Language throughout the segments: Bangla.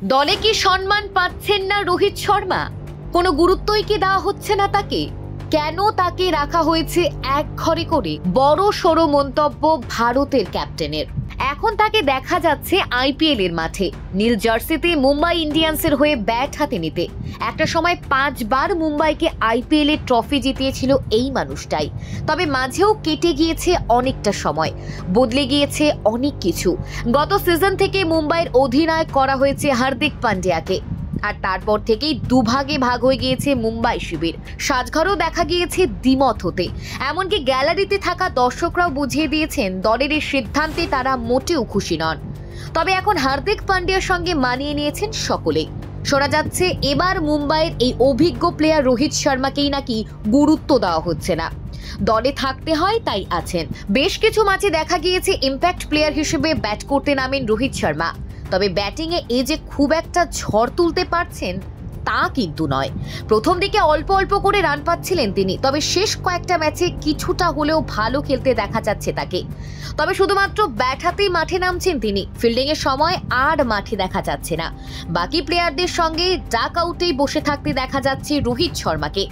দলে কি সম্মান পাচ্ছেন না রোহিত শর্মা? কোনো গুরুত্বই কি দেওয়া হচ্ছে না তাকে? কেন তাকে রাখা হয়েছে এক ঘরে করে? বড় সড়ো মন্তব্য ভারতের ক্যাপ্টেনের। এখন তাকে দেখা যাচ্ছে আইপিএল এর মাঠে নীল জার্সিতে মুম্বাই ইন্ডিয়ান্সের হয়ে ব্যাট হাতে নিতে। একটা সময় 5 বার মুম্বাইকে আইপিএল এর ট্রফি জিতিয়েছিল এই মানুষটাই। তবে মাঝেও কেটে গিয়েছে অনেকটা সময়, বদলে গিয়েছে অনেক কিছু। গত সিজন থেকে মুম্বাইয়ের অধিনায়ক করা হয়েছে হার্দিক পান্ডিয়াকে, আর তারপর থেকেই দুভাগে ভাগ হয়ে গিয়েছে মুম্বাই শিবির। সাজঘরেও দেখা গিয়েছে দ্বিমত হতে, এমনকি গ্যালারিতে থাকা দর্শকরাও বুঝিয়ে দিয়েছেন দলের এই সিদ্ধান্তে তারা মোটেও খুশি নন। তবে এখন হার্দিক পান্ডিয়ার সঙ্গে মানিয়ে নিয়েছেন সকলেই। শোনা যাচ্ছে এবার মুম্বাইয়ের এই অভিজ্ঞ প্লেয়ার রোহিত শর্মাকেই নাকি গুরুত্ব দেওয়া হচ্ছে না, দলে থাকতে হয় তাই আছেন। বেশ কিছু ম্যাচে দেখা গিয়েছে ইম্প্যাক্ট প্লেয়ার হিসেবে ব্যাট করতে নামেন রোহিত শর্মা। তবে ব্যাটিংয়ে এ যে খুব একটা ঝড় তুলতে পারছেন তা কিন্তু নয়। প্রথম দিকে অল্প অল্প করে রান পাচ্ছিলেন তিনি, তবে শেষ কয়েকটা ম্যাচে কিছুটা হলেও ভালো খেলতে দেখা যাচ্ছে তাকে। তবে শুধুমাত্র ব্যাট হাতেই মাঠে নামছেন তিনি, ফিল্ডিং এর সময় আর মাঠে দেখা যাচ্ছে না। বাকি প্লেয়ারদের সঙ্গে ডাক আউটেই বসে থাকতে দেখা যাচ্ছে রোহিত শর্মাকে,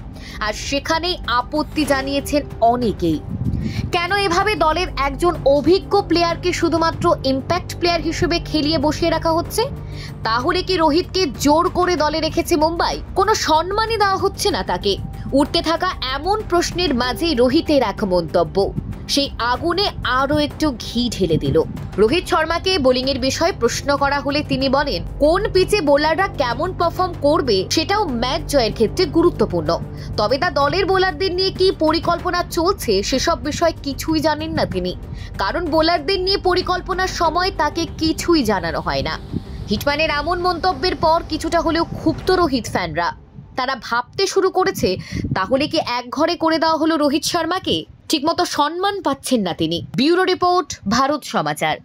আর সেখানেই আপত্তি জানিয়েছেন অনেকেই। কেন এভাবে দলের একজন অভিজ্ঞ প্লেয়ারকে শুধুমাত্র ইম্প্যাক্ট প্লেয়ার হিসেবে খেলিয়ে বসিয়ে রাখা হচ্ছে? তাহলে কি রোহিতকে জোর করে দলে রেখেছে মুম্বাই? কোনো সম্মানই দেওয়া হচ্ছে না তাকে? উঠতে থাকা এমন প্রশ্নের মাঝেই রোহিতের এক মন্তব্য সেই আগুনে আরো একটু ঘি ঢেলে দিল। রোহিত শর্মাকে বোলিং এর বিষয়ে প্রশ্ন করা হলে তিনি বলেন, কোন পিচে বোলাররা কেমন পারফর্ম করবে সেটাও ম্যাচ জয়ের ক্ষেত্রে গুরুত্বপূর্ণ। তবে তা দলের বোলারদের নিয়ে কি পরিকল্পনা চলছে সেসব বিষয় কিছুই জানেন না তিনি, কারণ বোলারদের নিয়ে পরিকল্পনার সময় তাকে কিছুই জানানো হয় না। হিটম্যানের এমন মন্তব্যের পর কিছুটা হলেও ক্ষুব্ধ রোহিত ফ্যানরা। তারা ভাবতে শুরু করেছে, তাহলে কি এক ঘরে করে দেওয়া হলো রোহিত শর্মাকে? ঠিকমতো সম্মান পাচ্ছেন না তিনি। ব্যুরো রিপোর্ট, ভারত সমাচার।